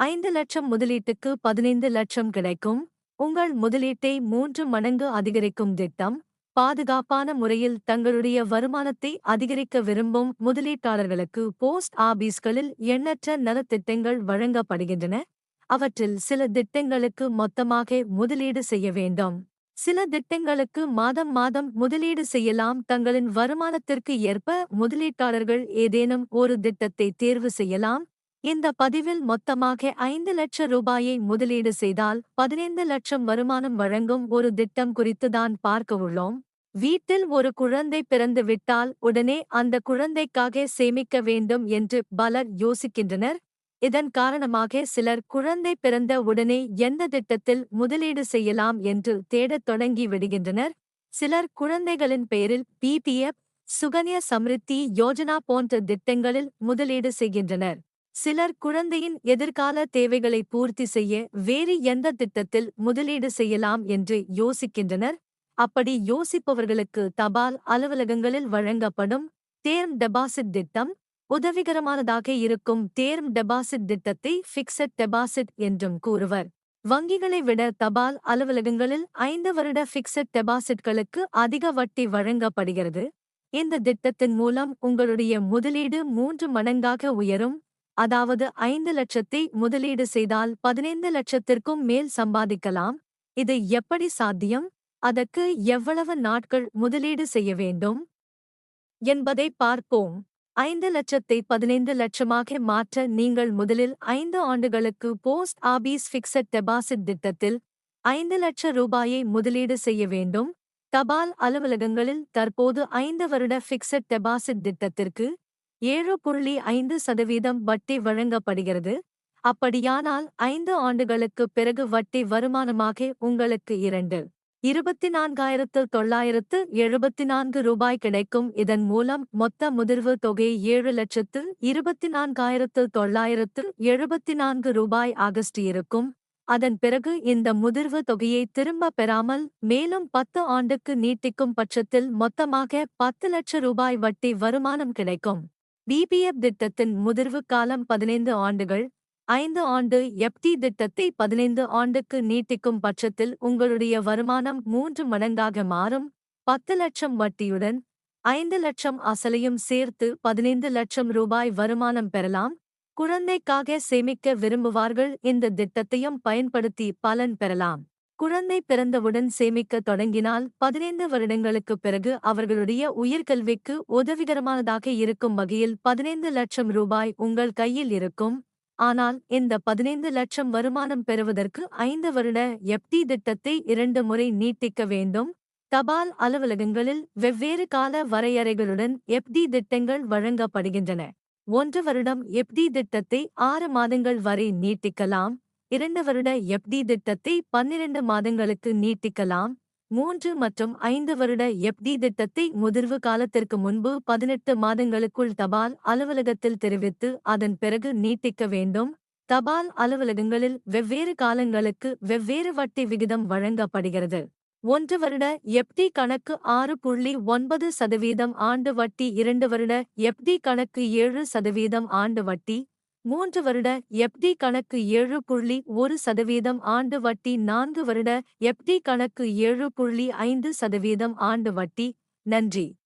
5 லட்சம் முதலீட்டுக்கு 15 லட்சம் கிடைக்கும். உங்கள் முதலீட்டை 3 மடங்கு அதிகரிக்கும் திட்டம். பாதுகாப்பான முறையில் தங்களுடைய வருமானத்தை அதிகரிக்க விரும்பும் முதலீட்டாளர்களுக்கு போஸ்ட் ஆபீஸ்களில் எண்ணற்ற நலத்திட்டங்கள் வழங்கப்படுகின்றன. அவற்றில் சில திட்டங்களுக்கு மொத்தமாக முதலீடு செய்ய வேண்டும். சில திட்டங்களுக்கு மாதம் மாதம் முதலீடு செய்யலாம். தங்களின் வருமானத்திற்கு ஏற்ப முதலீட்டாளர்கள் ஏதேனும் ஒரு திட்டத்தை தேர்வு செய்யலாம். இந்த பதிவில் மொத்தமாக 5 லட்சம் ரூபாயை முதலீடு செய்தால் 15 லட்சம் வருமானம் வழங்கும் ஒரு திட்டம் குறித்து தான் பார்க்க உள்ளோம். வீட்டில் ஒரு குழந்தை பிறந்து விட்டால் உடனே அந்த குழந்தைக்காக சேமிக்க வேண்டும் என்று பலர் யோசிக்கின்றனர். இதன் காரணமாக சிலர் குழந்தை பிறந்த உடனே எந்த திட்டத்தில் முதலீடு செய்யலாம் என்று தேடத் தொடங்கி விடுகின்றனர். சிலர் குழந்தைகளின் பெயரில் பிபிஎஃப், சுகன்யா சம்ரித்தி யோஜனா போன்ற திட்டங்களில் முதலீடு செய்கின்றனர். சிலர் குழந்தையின் எதிர்கால தேவைகளை பூர்த்தி செய்ய வேறு எந்த திட்டத்தில் முதலீடு செய்யலாம் என்று யோசிக்கின்றனர். அப்படி யோசிப்பவர்களுக்கு தபால் அலுவலகங்களில் வழங்கப்படும் டேர்ம் டெபாசிட் திட்டம் உதவிகரமானதாக இருக்கும். டேர்ம் டெபாசிட் திட்டத்தை ஃபிக்ஸட் டெபாசிட் என்றும் கூறுவர். வங்கிகளை விட தபால் அலுவலகங்களில் 5 வருட ஃபிக்ஸட் டெபாசிட்களுக்கு அதிக வட்டி வழங்கப்படுகிறது. இந்த திட்டத்தின் மூலம் உங்களுடைய முதலீடு 3 மடங்காக உயரும். அதாவது 5 லட்சத்தை முதலீடு செய்தால் 15 லட்சத்திற்கும் மேல் சம்பாதிக்கலாம். இது எப்படி சாத்தியம்? அதற்கு எவ்வளவு நாட்கள் முதலீடு செய்ய வேண்டும் என்பதை பார்ப்போம். 5 லட்சத்தை 15 லட்சமாக மாற்ற நீங்கள் முதலில் 5 ஆண்டுகளுக்கு போஸ்ட் ஆபீஸ் ஃபிக்ஸட் டெபாசிட் திட்டத்தில் 5 லட்சம் ரூபாயை முதலீடு செய்ய வேண்டும். தபால் அலுவலகங்களில் தற்போது 5 வருட ஃபிக்ஸட் டெபாசிட் திட்டத்திற்கு 7.5% வட்டி வழங்கப்படுகிறது. அப்படியானால் 5 ஆண்டுகளுக்குப் பிறகு வட்டி வருமானமாக உங்களுக்கு 24,974 ரூபாய் கிடைக்கும். இதன் மூலம் மொத்த முதிர்வு தொகை 7,24,974 ரூபாய் இருக்கும். அதன் பிறகு இந்த முதிர்வு தொகையை திரும்ப பெறாமல் மேலும் 10 ஆண்டுக்கு நீட்டிக்கும் பட்சத்தில் மொத்தமாக 10 லட்சம் ரூபாய் வட்டி வருமானம் கிடைக்கும். பிபிஎஃப் திட்டத்தின் முதிர்வு காலம் 15 ஆண்டுகள். 5 ஆண்டு எஃப்டி திட்டத்தை 15 ஆண்டுக்கு நீட்டிக்கும் பட்சத்தில் உங்களுடைய வருமானம் 3 மடங்காக மாறும். 10 லட்சம் வட்டியுடன் 5 லட்சம் அசலையும் சேர்த்து 15 லட்சம் ரூபாய் வருமானம் பெறலாம். குழந்தைக்காக சேமிக்க விரும்புவார்கள் இந்த திட்டத்தையும் பயன்படுத்தி பலன் பெறலாம். குழந்தை பிறந்தவுடன் சேமிக்க தொடங்கினால் 15 வருடங்களுக்குப் பிறகு அவர்களுடைய உயர்கல்விக்கு உதவிகரமானதாக இருக்கும் வகையில் 15 லட்சம் ரூபாய் உங்கள் கையில் இருக்கும். ஆனால் இந்த 15 லட்சம் வருமானம் பெறுவதற்கு 5 வருட எஃப்டி திட்டத்தை 2 முறை நீட்டிக்க வேண்டும். தபால் அலுவலகங்களில் வெவ்வேறு கால வரையறைகளுடன் எஃப்டி திட்டங்கள் வழங்கப்படுகின்றன. 1 வருடம் எஃப்டி திட்டத்தை 6 மாதங்கள் வரை நீட்டிக்கலாம். 2 வருட எஃப்டி திட்டத்தை 12 மாதங்களுக்கு நீட்டிக்கலாம். 3 மற்றும் 5 வருட எஃப்டி திட்டத்தை முதிர்வு காலத்திற்கு முன்பு 18 மாதங்களுக்குள் தபால் அலுவலகத்தில் தெரிவித்து அதன் பிறகு நீட்டிக்க வேண்டும். தபால் அலுவலகங்களில் வெவ்வேறு காலங்களுக்கு வெவ்வேறு வட்டி விகிதம் வழங்கப்படுகிறது. 1 வருட எஃப்டி கணக்கு 6.9% ஆண்டு வட்டி. 2 வருட எஃப்டி கணக்கு 7% ஆண்டு வட்டி. 3 வருட எஃப்டி கணக்கு 7.1% ஆண்டு வட்டி. 4 வருட எஃப்டி கணக்கு 7.5% ஆண்டு வட்டி. நன்றி.